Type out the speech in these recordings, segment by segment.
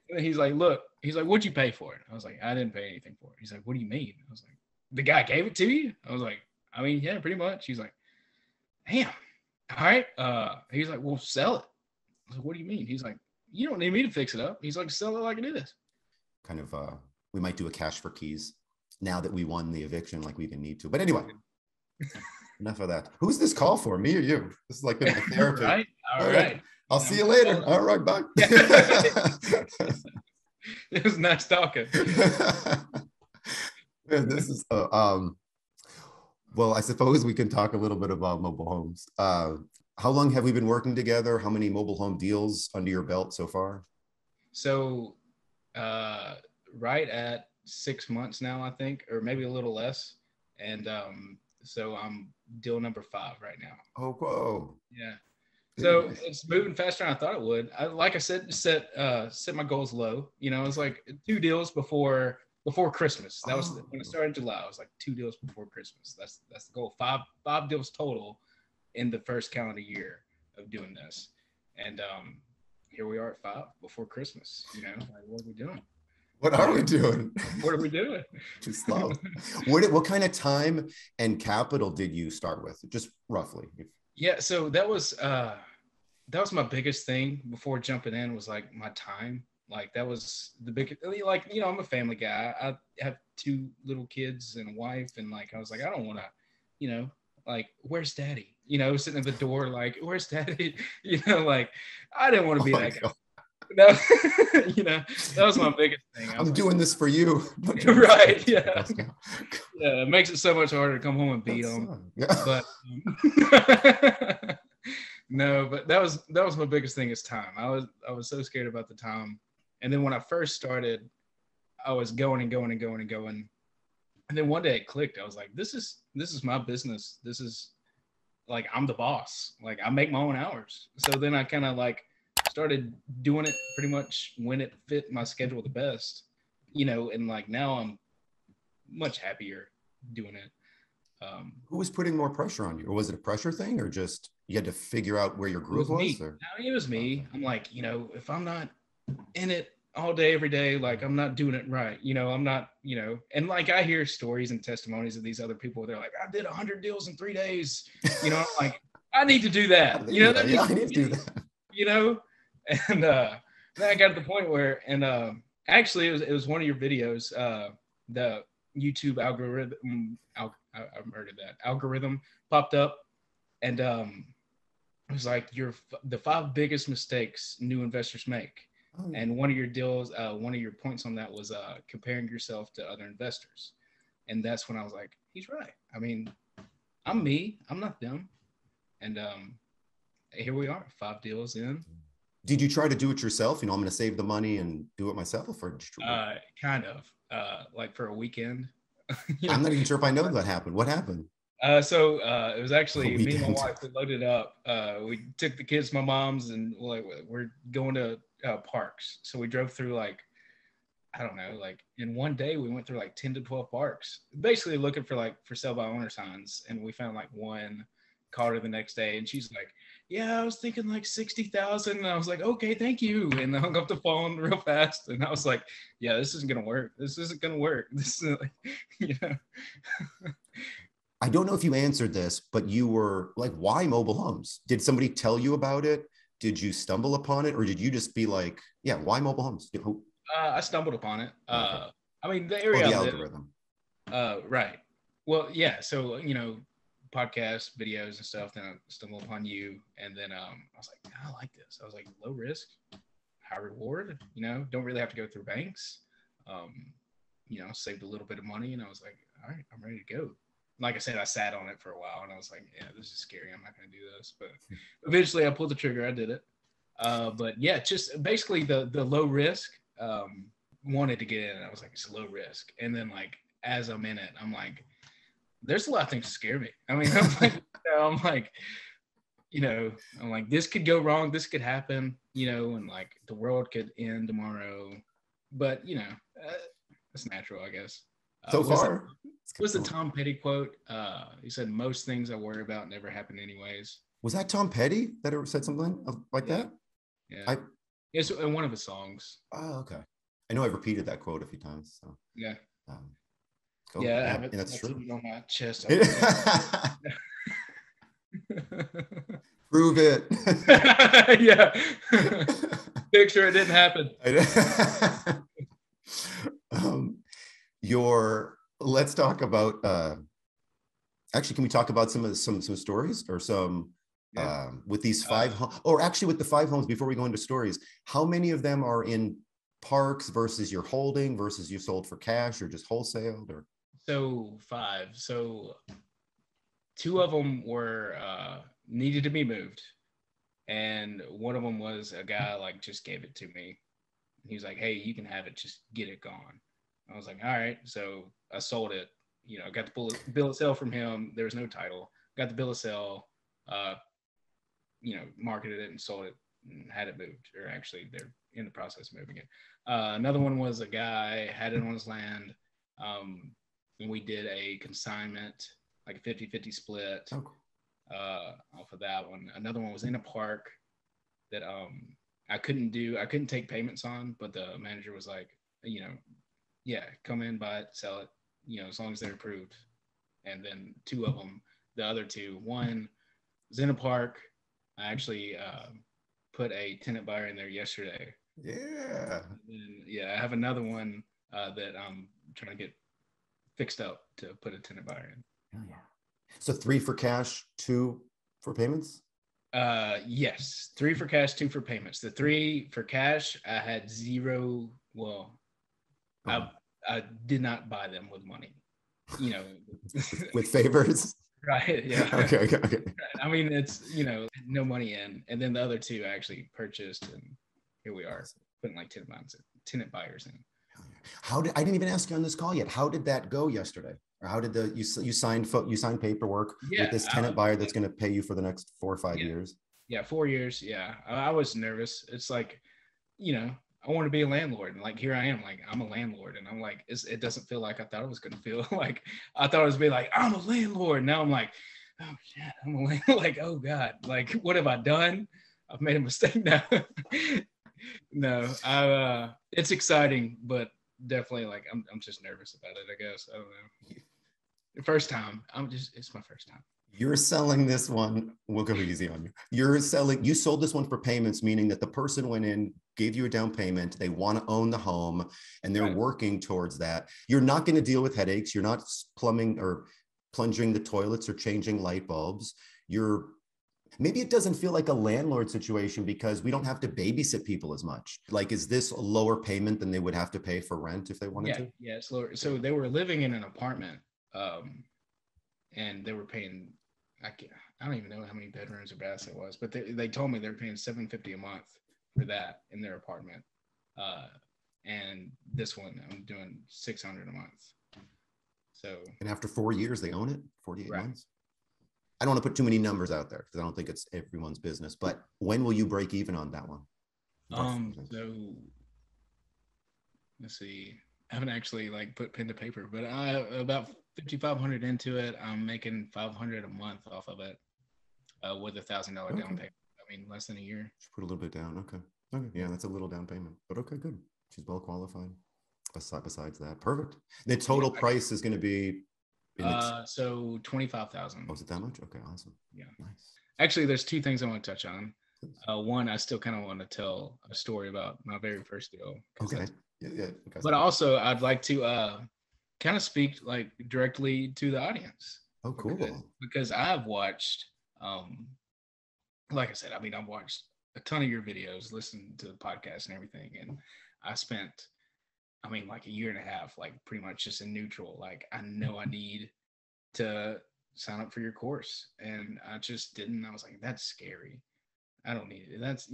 And he's like, look, he's like, what'd you pay for it? I was like, I didn't pay anything for it. He's like, what do you mean? I was like, the guy gave it to you? I was like, I mean, yeah, pretty much. He's like, damn. All right. He's like, well, sell it. I was like, what do you mean? He's like, you don't need me to fix it up. He's like, sell it like it is. Kind of, we might do a cash for keys now that we won the eviction, like we even need to. But anyway, enough of that. Who's this call for, me or you? This is like been my therapy. Right. All right. I'll see you later. All right, bye. It was nice talking. Man, this is well, I suppose we can talk a little bit about mobile homes. How long have we been working together? How many mobile home deals under your belt so far? So right at 6 months now, I think, or maybe a little less. And so I'm deal number 5 right now. Oh, whoa. Yeah. So it's moving faster than I thought it would. Like I said, set my goals low. You know, it was like 2 deals before Christmas. That was when it started in July. It was like 2 deals before Christmas. That's the goal. Five deals total in the first calendar year of doing this. And here we are at 5 before Christmas. You know, like, what are we doing? What are we doing? What are we doing? Too slow. What kind of time and capital did you start with? Just roughly. Yeah, so that was my biggest thing before jumping in, was like my time. Like that was the big, like, you know, I'm a family guy. I have 2 little kids and a wife, and like I was like, I don't want to, you know, like, where's daddy? You know, sitting at the door, like, where's daddy? You know, like, I didn't want to be that guy. No, you know, that was my biggest thing. I'm doing this for you. Right. Yeah. Yeah. It makes it so much harder to come home and beat them. Yeah. But no, but that was my biggest thing, is time. I was so scared about the time. And then when I first started, I was going and going and going and going. And then one day it clicked. I was like, this is my business. This is like, I'm the boss. Like, I make my own hours. So then I kind of like started doing it pretty much when it fit my schedule the best, you know, and like now I'm much happier doing it. Who was putting more pressure on you? Or was it a pressure thing, or just you had to figure out where your groove was? Or? I mean, it was me. I'm like, you know, if I'm not in it all day, every day, like, I'm not doing it right. You know, I'm not, you know, and like I hear stories and testimonies of these other people. They're like, I did 100 deals in 3 days. You know, I'm like, I need to do that. You know, I need to do that. You know, and then I got to the point where, and actually it was one of your videos, the YouTube algorithm, I murdered that algorithm popped up, and it was like the 5 biggest mistakes new investors make. Oh. And one of your deals, one of your points on that was comparing yourself to other investors. And that's when I was like, he's right. I mean, I'm me, I'm not them. And here we are, 5 deals in. Did you try to do it yourself? You know, I'm going to save the money and do it myself, or kind of like for a weekend. You know? I'm not even sure if I know that happened. What happened? So it was actually me and my wife that loaded up. We took the kids to my mom's, and we're going to parks. So we drove through, like, I don't know, like in one day we went through like 10 to 12 parks, basically looking for sale by owner signs. And we found like one, called her the next day, and she's like, yeah, I was thinking like 60,000. And I was like, okay, thank you. And I hung up the phone real fast. And I was like, yeah, this isn't going to work. This isn't going to work. This is, you know. I don't know if you answered this, but you were like, why mobile homes? Did somebody tell you about it? Did you stumble upon it? Or did you just be like, yeah, why mobile homes? I stumbled upon it. Okay. I mean, the area, the algorithm. Right. Well, yeah. So, you know, podcasts, videos and stuff, then I stumbled upon you, and then I was like, I like this. I was like, low risk, high reward, you know, don't really have to go through banks. You know, saved a little bit of money, and I was like, all right, I'm ready to go. Like I said, I sat on it for a while, and I was like, yeah, this is scary, I'm not going to do this. But eventually I pulled the trigger, I did it. But yeah, just basically the low risk, wanted to get in. I was like, it's low risk. And then like, as I'm in it, I'm like, there's a lot of things that scare me. I mean, I'm like, this could go wrong. This could happen, you know, and like the world could end tomorrow. But, you know, it's natural, I guess. So far. Was the Tom Petty quote? He said, most things I worry about never happen anyways. Was that Tom Petty that said something like that? Yeah. It's in one of his songs. Oh, okay. I know I've repeated that quote a few times. So, Yeah. um, cool. Yeah, I Yeah, have it and that's true. tattooed on my chest. I don't know. Prove it. Yeah. Picture it didn't happen. um, let's talk about actually, can we talk about some stories or some Yeah. with these or actually with the 5 homes before we go into stories? How many of them are in parks versus you're holding versus you sold for cash or just wholesaled? Or So 5. So 2 of them were needed to be moved, and one of them was a guy like just gave it to me. He was like, "Hey, you can have it. Just get it gone." I was like, "All right." So I sold it. You know, got the bill of sale from him. There was no title. Got the bill of sale. Uh, marketed it and sold it and had it moved. Or actually, they're in the process of moving it. Another one was a guy had it on his land, and we did a consignment, like a 50-50 split off of that one. Another one was in a park that I couldn't take payments on, but the manager was like, yeah, come in, buy it, sell it, as long as they're approved. And then 2 of them, the other 2, one was in a park. I actually put a tenant buyer in there yesterday. yeah. And, yeah, I have another one that I'm trying to get fixed up to put a tenant buyer in. Oh, yeah. So 3 for cash, 2 for payments? Yes, 3 for cash, 2 for payments. The 3 for cash, I had 0. Well, I did not buy them with money, with favors. Right. Yeah. Okay. I mean, it's no money in, and then the other 2 I actually purchased, and here we are putting like tenant buyers in. I didn't even ask you on this call yet. How did that go yesterday? Or how did you signed paperwork with this tenant buyer that's going to pay you for the next 4 or 5 years? Yeah, 4 years. Yeah, I was nervous. It's like, I want to be a landlord, and like here I am, like I'm a landlord, and I'm like, it doesn't feel like I thought it was going to feel. Like I thought it was be like I'm a landlord. Now I'm like, oh shit, I'm a landlord. Like, oh god, like what have I done? I've made a mistake now. No, it's exciting, but definitely like I'm just nervous about it. I guess I don't know. The first time, it's my first time. You're selling this one. We'll go easy on you. You sold this one for payments, meaning that the person went in, gave you a down payment. They want to own the home and they're working towards that. You're not going to deal with headaches. You're not plumbing or plunging the toilets or changing light bulbs. Maybe it doesn't feel like a landlord situation because we don't have to babysit people as much. Like, is this a lower payment than they would have to pay for rent if they wanted to? Yeah, it's lower. So they were living in an apartment, and they were paying. I don't even know how many bedrooms or baths it was, but they told me they were paying $750 a month for that in their apartment. And this one I'm doing $600 a month. So. And after 4 years, they own it. 48 months. I don't want to put too many numbers out there because I don't think it's everyone's business. But when will you break even on that one? So let's see. I haven't actually like put pen to paper, but I about 5,500 into it. I'm making $500 a month off of it with $1,000 down payment. I mean, less than a year. Just put a little bit down. Okay. Yeah, that's a little down payment, but okay, good. She's well qualified. Besides that, perfect. The total price is going to be. So 25,000. Oh, is it that much? Okay, awesome. Yeah, nice. Actually, there's 2 things I want to touch on. One, I still kind of want to tell a story about my very first deal. Okay. Yeah. But also, I'd like to kind of speak like directly to the audience. Oh, cool. Because I've watched, like I said, I mean, I've watched a ton of your videos, listened to the podcast and everything, and I spent, I mean, like a year and a half, like pretty much just in neutral. Like I know I need to sign up for your course, and I just didn't. I was like, that's scary. I don't need it. That's,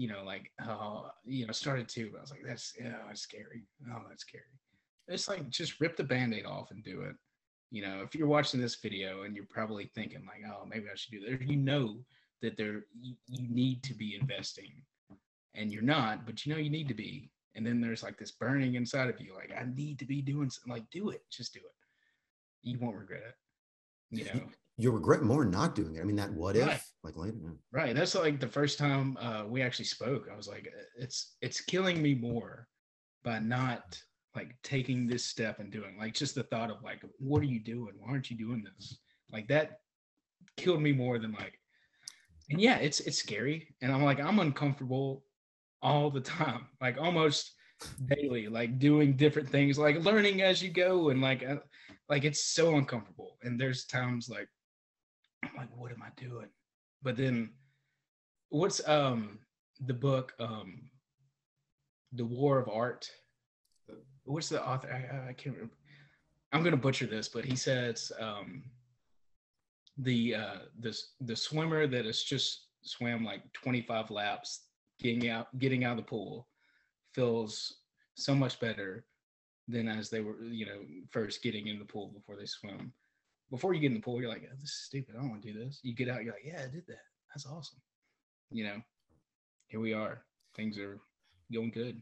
started to, but I was like, that's scary. Oh, that's scary. It's like, just rip the Band-Aid off and do it. If you're watching this video and you're probably thinking like, oh, maybe I should do that. That you need to be investing and you're not, but you need to be. And then there's like this burning inside of you. Like, I need to be doing something. Like, do it. Just do it. You won't regret it. you regret more not doing it. I mean, that what Right. if, like later. Yeah. Right. That's like the first time we actually spoke. I was like, it's killing me more by not like taking this step and doing like just the thought of like, what are you doing? Why aren't you doing this? Like that killed me more than like, and yeah, it's scary. And I'm like, I'm uncomfortable all the time, like almost daily, like doing different things, like learning as you go. And like it's so uncomfortable. And there's times like, I'm like, what am I doing? But then what's the book The War of Art? What's the author? I can't remember. I'm gonna butcher this, but he says the swimmer that has just swam like 25 laps, getting out of the pool, feels so much better than as they were, first getting in the pool before they swim. Before you get in the pool, you're like, oh, this is stupid. I don't want to do this. You get out, you're like, yeah, I did that. That's awesome. Here we are. Things are going good.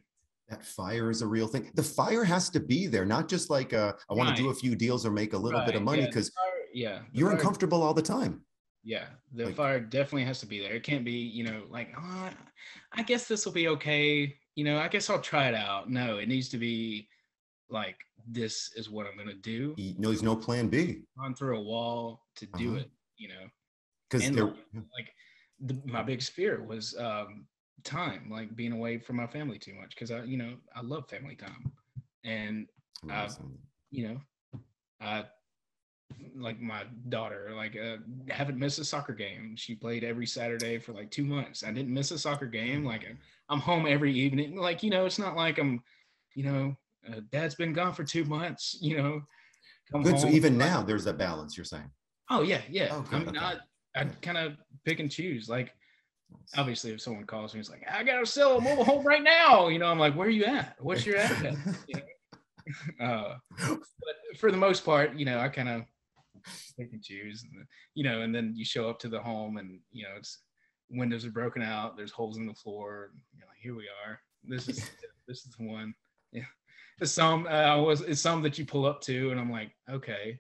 That fire is a real thing. The fire has to be there, not just like I want to do a few deals or make a little bit of money, because you're uncomfortable all the time. Yeah, the fire definitely has to be there. It can't be, like, oh, I guess this will be okay. I guess I'll try it out. No, it needs to be like, this is what I'm going to do. There's no plan B. On through a wall to do it, Because my biggest fear was time, like being away from my family too much, because I love family time. And I like my daughter, like haven't missed a soccer game. She played every Saturday for like 2 months. I didn't miss a soccer game. Like I'm home every evening. Like, it's not like I'm, dad's been gone for 2 months, come good. home. So even now there's a balance, you're saying? Oh yeah. I kind of pick and choose. Like, obviously, if someone calls me, it's like, I gotta sell a mobile home right now. I'm like, where are you at? What's your address? But for the most part, I kind of pick and choose, and then you show up to the home, and it's windows are broken out, there's holes in the floor. You're like, here we are. This is the one. Yeah, it's some that you pull up to, and I'm like, okay.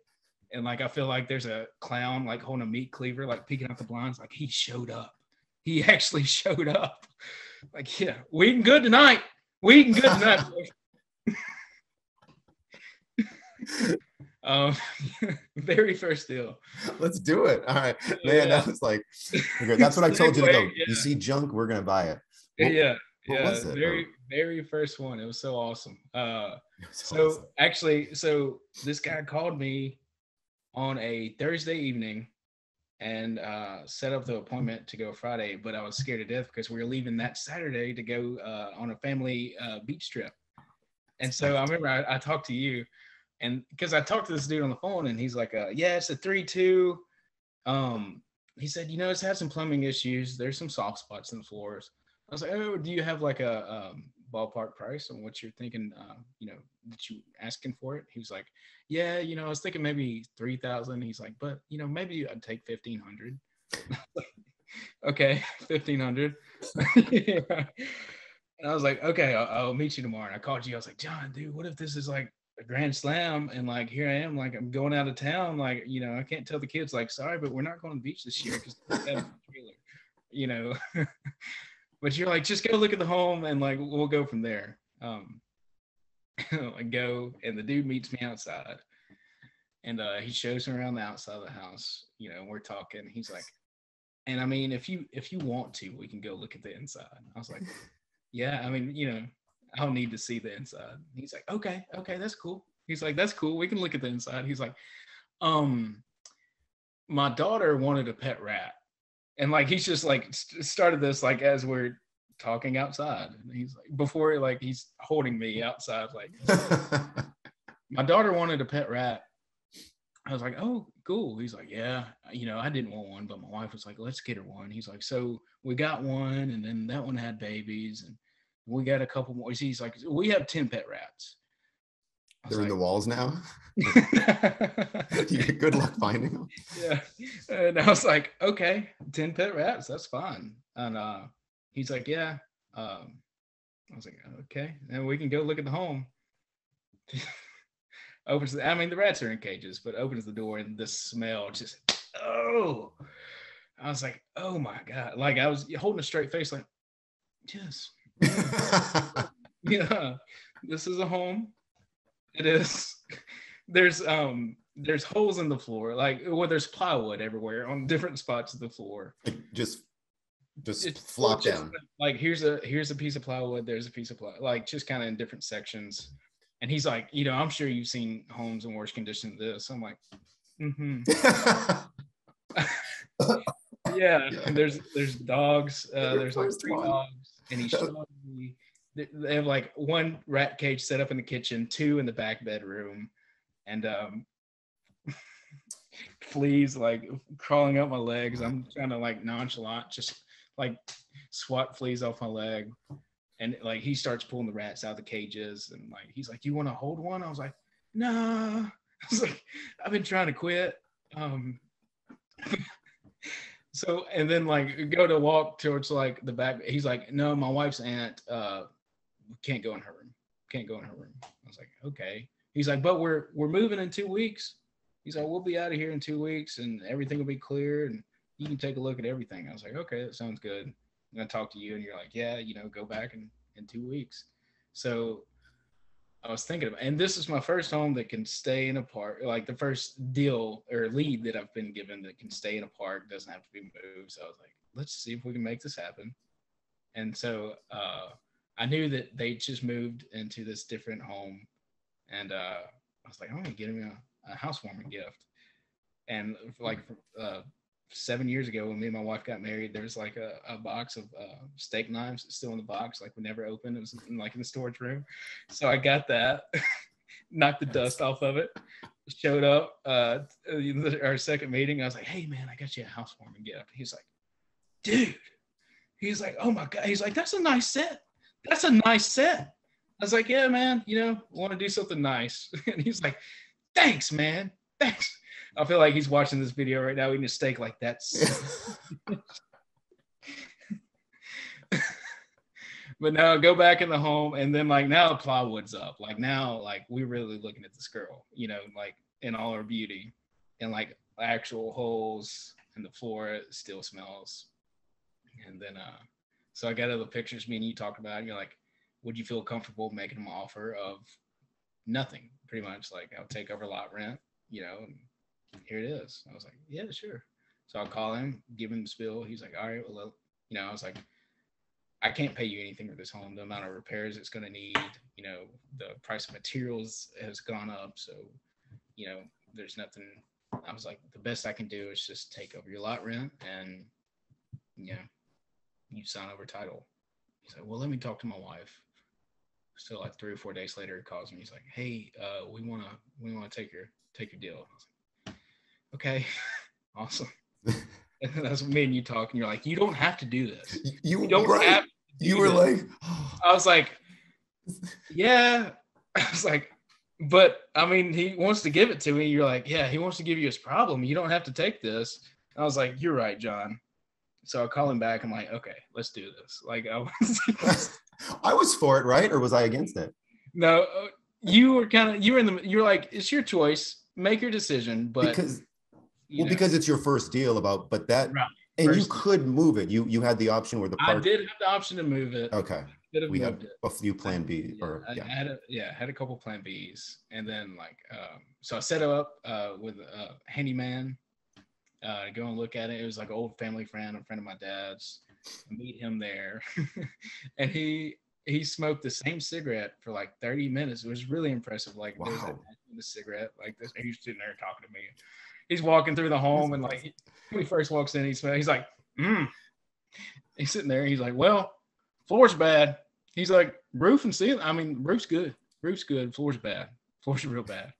And like I feel like there's a clown like holding a meat cleaver, like peeking out the blinds, like he showed up. He actually showed up. Like, yeah, we eating good tonight. Very first deal. Let's do it. All right, man. That was like, okay, that's what I told you to go. Yeah. You see junk, we're gonna buy it. What was it? Very first one. It was so awesome. Awesome. Actually, this guy called me on a Thursday evening and set up the appointment to go Friday, but I was scared to death because we were leaving that Saturday to go on a family beach trip. And so I remember I talked to you, and because I talked to this dude on the phone, and he's like, yeah, it's a 3-2. He said, it's had some plumbing issues. There's some soft spots in the floors. I was like, oh, do you have like a ballpark price on what you're thinking, that you asking for it? He was like, yeah, I was thinking maybe 3,000. He's like, but maybe I'd take 1,500. Okay, 1,500. Yeah. And I was like, okay, I'll meet you tomorrow. And I called you. I was like, John, dude, what if this is like a grand slam, and like here I am, like I'm going out of town, like I can't tell the kids, like, sorry, but we're not going to the beach this year because But you're like, just go look at the home, and like we'll go from there. I go, and the dude meets me outside, and he shows me around the outside of the house. We're talking. He's like, and I mean, if you want to, we can go look at the inside. I was like, yeah, I mean, I don't need to see the inside. He's like, okay, that's cool. He's like, that's cool. We can look at the inside. He's like, my daughter wanted a pet rat. And like, he's just like started this, like, as we're talking outside. And he's like, before, like, he's holding me outside, like, my daughter wanted a pet rat. I was like, oh, cool. He's like, yeah, I didn't want one, but my wife was like, let's get her one. He's like, so we got one, and then that one had babies, and we got a couple more. He's like, we have 10 pet rats. They're in the walls now. Good luck finding them. Yeah. And I was like, okay, 10 pet rats, that's fine. And he's like, yeah. I was like, okay, and we can go look at the home. The rats are in cages, but opens the door, and the smell just, oh, I was like, oh my God. Like I was holding a straight face, like, yes, yeah, this is a home. It is. There's holes in the floor, like well, there's plywood everywhere on different spots of the floor. Like, just It's flop just down. like here's a piece of plywood, there's a piece of plywood, like just kind of in different sections. And he's like, I'm sure you've seen homes in worse condition than this. I'm like, mm-hmm. Yeah. And there's dogs. There's like 3 dogs, and he showed me they have like 1 rat cage set up in the kitchen, 2 in the back bedroom, and fleas like crawling up my legs. I'm trying to like nonchalant, just like swat fleas off my leg. And like he starts pulling the rats out of the cages, and like he's like, "You want to hold one?" I was like, "Nah." I was like, "I've been trying to quit." So and then like go to walk towards like the back. He's like, "No, my wife's aunt can't go in her room. Can't go in her room." I was like, "Okay." He's like, "But we're moving in 2 weeks." He's like, "We'll be out of here in 2 weeks, and everything will be clear, and you can take a look at everything." I was like, "Okay, that sounds good. I'm gonna talk to you." And you're like, "Yeah, go back in 2 weeks." So I was thinking about, and this is my first home that can stay in a park, like the first deal or lead that I've been given that can stay in a park, doesn't have to be moved. So I was like, let's see if we can make this happen. And so I knew that they just moved into this different home, and I was like, I'm gonna get him a housewarming gift. And like 7 years ago, when me and my wife got married, there's like a box of steak knives still in the box, like we never opened. It was in the storage room. So I got that, knocked the dust off of it, showed up our second meeting. I was like, "Hey man, I got you a housewarming gift." He's like, "Dude," he's like, "Oh my God," he's like, "That's a nice set. That's a nice set." I was like, "Yeah, man, want to do something nice." And he's like, "Thanks, man. Thanks." I feel like he's watching this video right now eating a steak like that's. But now go back in the home, and then like now plywood's up. Like now, like we're really looking at this girl, like in all her beauty, and like actual holes in the floor. It still smells. And then so I got other pictures me and you talked about, and you're like, would you feel comfortable making him an offer of nothing? Pretty much like, I'll take over lot rent, and here it is. I was like, yeah, sure. So I'll call him, give him the spill. He's like, all right, well, I was like, I can't pay you anything for this home. The amount of repairs it's going to need, the price of materials has gone up. So, there's nothing. I was like, the best I can do is just take over your lot rent, and, you sign over title. He's like, well, let me talk to my wife. So like 3 or 4 days later, he calls me. He's like, hey, we want to take your deal. I was like, okay, awesome. And that's me and you talking. You're like, you don't have to do this. You don't have to do you were this. Like, I was like, yeah. I was like, but I mean, he wants to give it to me. You're like, yeah, he wants to give you his problem. You don't have to take this. I was like, you're right, John. So I call him back. I'm like, okay, let's do this. Like I was for it, right? Or was I against it? No, you were you're like, it's your choice. Make your decision. But because it's your first deal but that, right. And first, you could move it. You had the option where the park. I did have the option to move it. Okay. We had a few plan B I had a couple plan Bs. And then so I set it up with a handyman. Go and look at it. It was like an old family friend, a friend of my dad's. I meet him there, and he smoked the same cigarette for like 30 minutes. It was really impressive. Like, wow. There's the cigarette like this. And he's sitting there talking to me. He's walking through the home, and like when he first walks in, he's like, He's sitting there. He's like, well, floor's bad. He's like, roof and ceiling. I mean, roof's good. Roof's good. Floor's bad. Floor's real bad.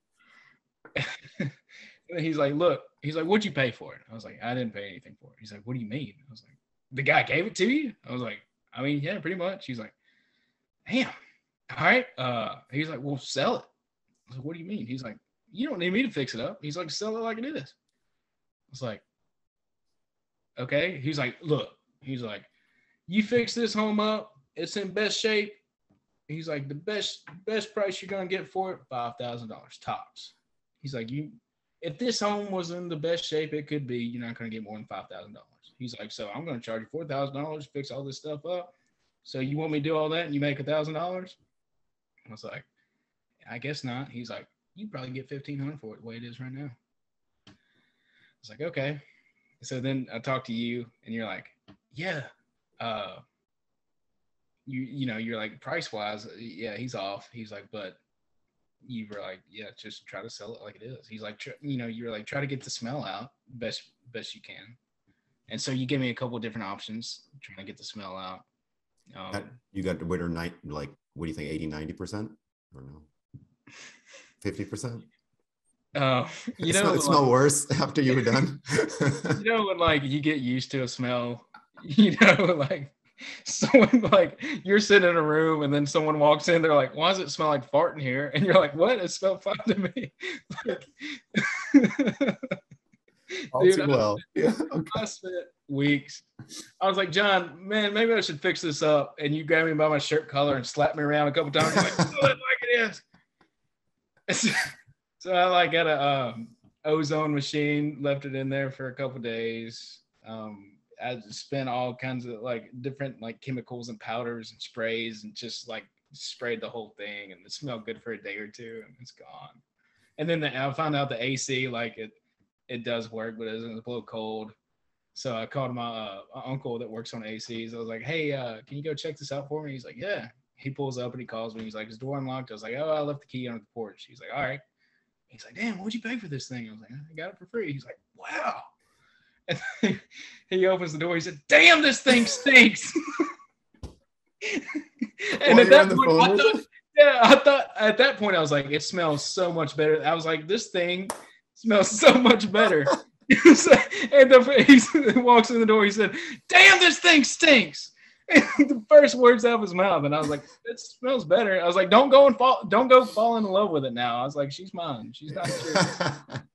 And he's like, look, what'd you pay for it? I was like, I didn't pay anything for it. He's like, what do you mean? I was like, the guy gave it to you? I was like, I mean, yeah, pretty much. He's like, damn. All right. He's like, well, sell it. I was like, what do you mean? He's like, you don't need me to fix it up. He's like, sell it like it is. I was like, okay. He's like, look, he's like, you fix this home up. It's in best shape. He's like, the best price you're going to get for it, $5,000 tops. He's like, if this home was in the best shape it could be, you're not going to get more than $5,000. He's like, so I'm going to charge you $4,000 to fix all this stuff up. So you want me to do all that and you make $1,000? I was like, I guess not. He's like, you probably get 1,500 for it the way it is right now. I was like, okay. So then I talked to you and you're like, yeah, you know, you're like, price wise, yeah, he's off. He's like, but you were like, yeah, just try to sell it like it is. He's like, you know, you're like, try to get the smell out best you can. And so you gave me a couple of different options trying to get the smell out. You got the winter night, like, what do you think, 80, 90%? Or no? 50%? You know, it smelled worse after you were done. You know, when like you get used to a smell, you know, like someone, like you're sitting in a room and then someone walks in, they're like, why does it smell like fart in here? And you're like, what? It smelled fine to me. Like, all dude, too well. Yeah. Okay. I spent weeks. I was like, John, man, maybe I should fix this up. And you grabbed me by my shirt collar and slapped me around a couple times. Like, oh, like it is. So I like got a ozone machine, left it in there for a couple days. I spent all kinds of like different like chemicals and powders and sprays and just like sprayed the whole thing, and it smelled good for a day or two and it's gone. And then I found out the AC, like it does work, but it's a little cold. So I called my uncle that works on ACs. I was like, hey, can you go check this out for me? He's like, yeah. He pulls up and he calls me. He's like, is the door unlocked? I was like, oh, I left the key on the porch. He's like, all right. He's like, damn, what'd you pay for this thing? I was like, I got it for free. He's like, wow. And he opens the door. He said, damn, this thing stinks. And at that point, I thought at that point, I was like, it smells so much better. I was like, this thing smells so much better. And he walks in the door. He said, damn, this thing stinks. And the first words out of his mouth, and I was like, it smells better. I was like, don't go fall in love with it now. I was like, she's mine. She's not yours.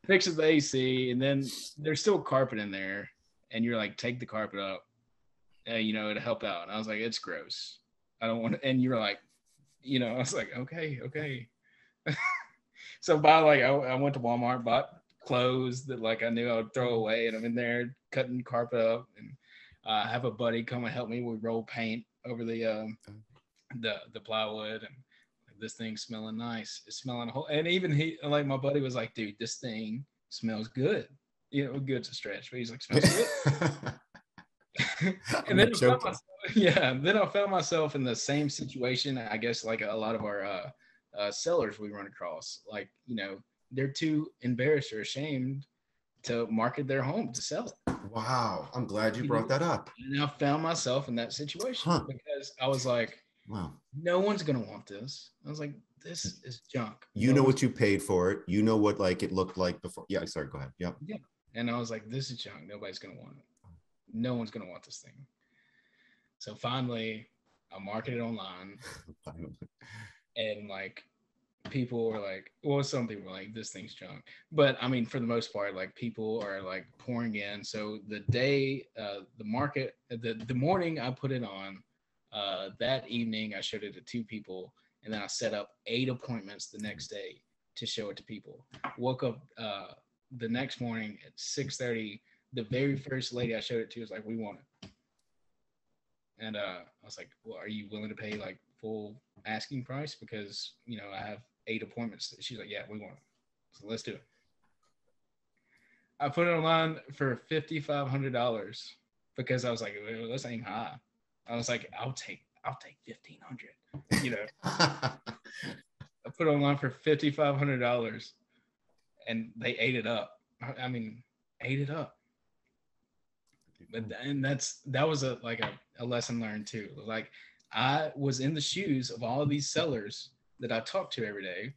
Fixes the AC, and then there's still carpet in there, and you're like, take the carpet up, you know, it'll help out. And I was like, it's gross. I don't want to. And you're like, you know, I was like, okay. So I went to Walmart, bought clothes that like I knew I would throw away, and I'm in there cutting carpet up, and I have a buddy come and help me. We roll paint over the plywood, and this thing's smelling nice. It's smelling and even he, like my buddy was like, dude, this thing smells good. You know, good's a stretch, but he's like, smells good. And then I found myself in the same situation. I guess like a lot of our sellers we run across, like, you know, they're too embarrassed or ashamed to market their home to sell it. Wow, I'm glad you brought that up. And I found myself in that situation because I was like, wow, no one's gonna want this. I was like, this is junk. You know what you paid for it. You know what like it looked like before. Yeah, sorry, go ahead. Yeah. And I was like, this is junk. Nobody's gonna want it. No one's gonna want this thing. So finally, I marketed online, and like people were like, well, some people were like, this thing's junk. But I mean, for the most part, like people are like pouring in. So the day, the morning I put it on, that evening I showed it to 2 people, and then I set up 8 appointments the next day to show it to people. Woke up the next morning at 6:30. The very first lady I showed it to was like, we want it. And I was like, well, are you willing to pay like full asking price? Because, you know, I have 8 appointments. She's like, yeah, we want it. So let's do it. I put it online for $5,500 because I was like, well, this ain't high. I was like, I'll take 1,500, you know. I put it online for $5,500 and they ate it up. I mean, ate it up. And that was a lesson learned too. Like, I was in the shoes of all of these sellers that I talk to every day.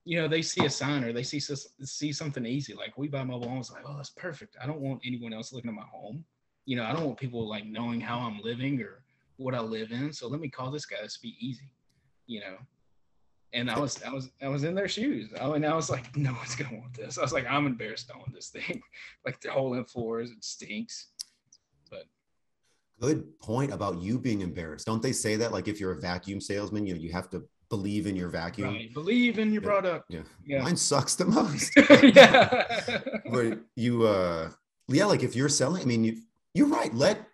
You know, they see a sign or they see something easy. Like, we buy mobile homes. Like, oh, that's perfect. I don't want anyone else looking at my home. You know, I don't want people like knowing how I'm living or what I live in. So let me call this guy. This be easy, you know. And I was in their shoes. I was like, no one's gonna want this. I was like, I'm embarrassed to own this thing. Like, the hole in floors, it stinks. But good point about you being embarrassed. Don't they say that, like, if you're a vacuum salesman, you have to believe in your vacuum. Right. Believe in your product. Yeah. Yeah. Mine sucks the most. Yeah. But you, yeah, like if you're selling, I mean, you're right. Let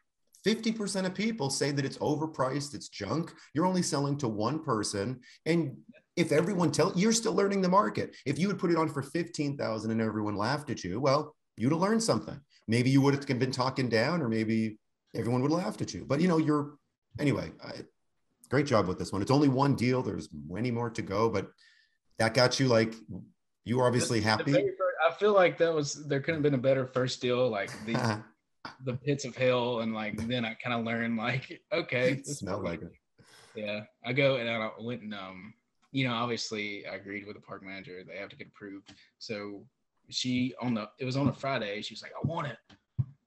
50% of people say that it's overpriced, it's junk. You're only selling to one person. And if everyone you're still learning the market. If you would put it on for 15,000 and everyone laughed at you, well, you'd have learned something. Maybe you would have been talking down, or maybe everyone would have laughed at you. But anyway, great job with this one. It's only one deal. There's many more to go, but that got you, like, you were obviously happy. I feel like there couldn't have been a better first deal. Like the pits of hell, and like then I kind of learned, like, okay, this smelled like it. Yeah, I went and obviously I agreed with the park manager. They have to get approved. So it was on a Friday. She was like, I want it,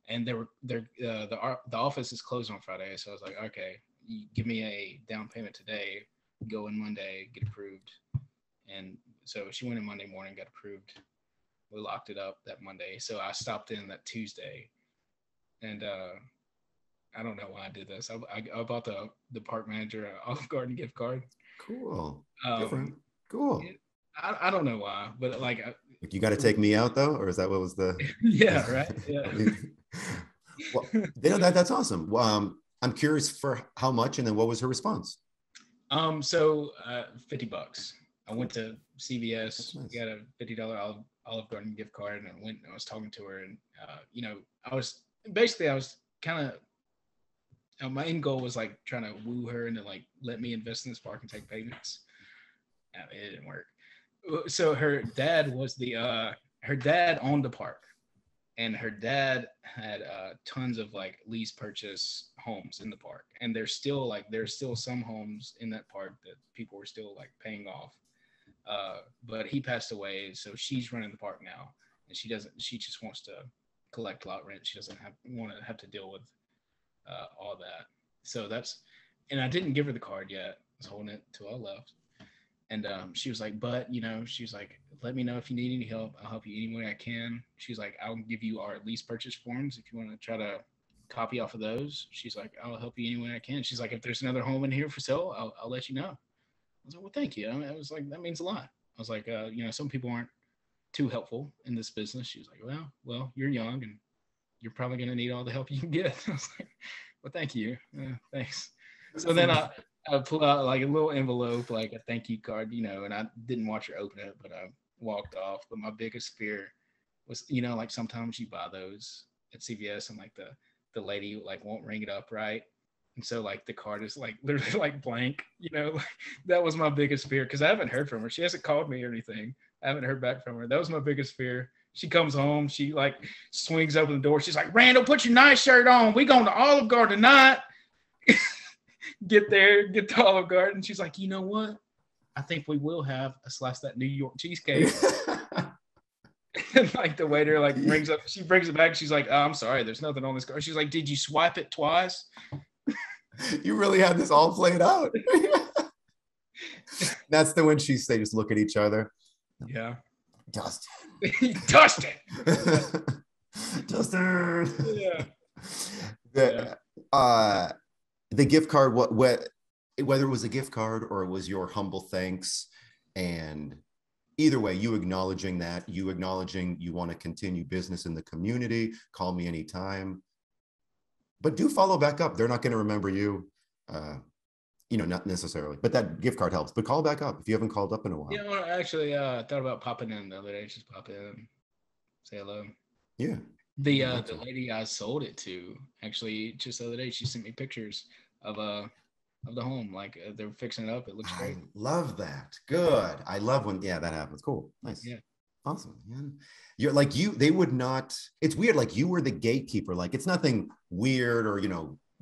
and the office is closed on Friday. So I was like, okay, you give me a down payment today, go in Monday, get approved. And so she went in Monday morning, got approved. We locked it up that Monday. So I stopped in that Tuesday, and I don't know why I did this. I bought the park manager an Olive Garden gift card. Cool. Different. Cool. I don't know why, but like you got to take me out though, or is that what was the? Yeah, right. Yeah. Well, that's awesome. I'm curious for how much, and then what was her response? So $50. I went to CVS, nice. Got a $50 Olive Garden gift card, and I was talking to her, and I was kind of my end goal was like trying to woo her into like let me invest in this park and take payments. It didn't work. So her dad owned the park, and her dad had tons of like lease purchase homes in the park, and there's still some homes in that park that people were still like paying off. But he passed away, so she's running the park now, and she just wants to collect lot rent. She doesn't want to have to deal with all that. So and I didn't give her the card yet. I was holding it till I left. And she was like, but, she was like, let me know if you need any help. I'll help you any way I can. She's like, I'll give you our lease purchase forms if you want to try to copy off of those. She's like, I'll help you any way I can. She's like, if there's another home in here for sale, I'll let you know. I was like, well, thank you. I was like, that means a lot. I was like, some people aren't too helpful in this business. She was like, well, you're young and you're probably going to need all the help you can get. I was like, well, thank you. Thanks. So then I pulled out like a little envelope, like a thank you card, and I didn't watch her open it, but I walked off. But my biggest fear was, like sometimes you buy those at CVS and like the lady like won't ring it up right. And so like the card is like literally like blank, like, that was my biggest fear because I haven't heard from her. She hasn't called me or anything. I haven't heard back from her. That was my biggest fear. She comes home, she like swings open the door. She's like, Randall, put your nice shirt on. We going to Olive Garden tonight. Get to Olive Garden. She's like, you know what? I think we will have a slice of that New York cheesecake. And like the waiter like brings it back. She's like, oh, I'm sorry, there's nothing on this card. She's like, did you swipe it twice? You really had this all played out. That's the when they just look at each other. Yeah. Dustin. Dustin. Dustin. Yeah. The gift card, whether it was a gift card or it was your humble thanks, and either way, you acknowledging you want to continue business in the community, call me anytime. But do follow back up. They're not going to remember you, not necessarily, but that gift card helps. But call back up if you haven't called up in a while. Yeah, well, actually, I thought about popping in the other day. Just pop in, say hello. Yeah. The lady I sold it to, actually, just the other day, she sent me pictures of the home. Like they're fixing it up. It looks great. I love that. Good. I love when that happens. Cool. Nice. Yeah. Awesome, man. You're like they would not, it's weird. Like you were the gatekeeper. Like it's nothing weird or,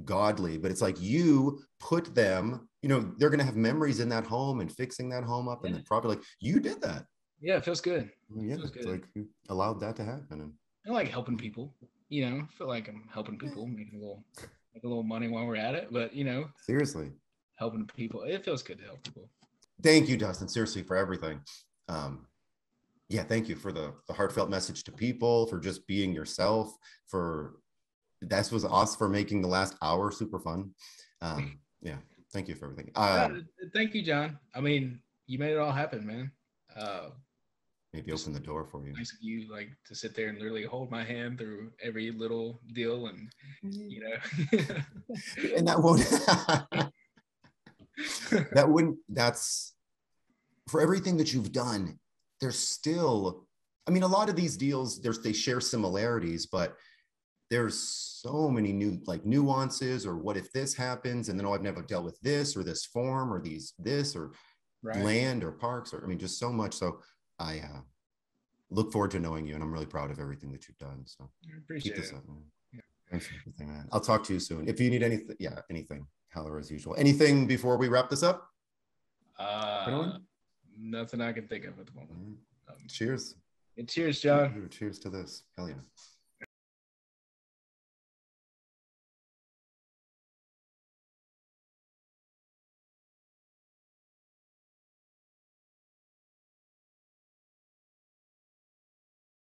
godly, but it's like you put them, they're going to have memories in that home and fixing that home up and then probably like you did that. Yeah. It feels good. Yeah. It's like you allowed that to happen. And I like helping people, I feel like I'm helping people, making a little money while we're at it, but seriously, helping people, it feels good to help people. Thank you, Dustin, seriously, for everything. Thank you for the heartfelt message to people, for just being yourself, that was awesome, for making the last hour super fun. Thank you for everything. Thank you, John. I mean, you made it all happen, man. Maybe open the door for you. Nice of you, like, to sit there and literally hold my hand through every little deal, and you know. And that won't. That wouldn't. That's for everything that you've done. There's still. I mean, a lot of these deals, they share similarities, but there's so many new like nuances, or what if this happens, and then I've never dealt with this or this form or this or land or parks, or I mean, just so much. So I look forward to knowing you, and I'm really proud of everything that you've done. So I appreciate keep this it. up, man. Yeah. Thanks for everything, man. I'll talk to you soon. If you need anything, anything, holler as usual. Anything before we wrap this up? Nothing I can think of at the moment. Cheers. And cheers, John. Cheers to this. Hell yeah.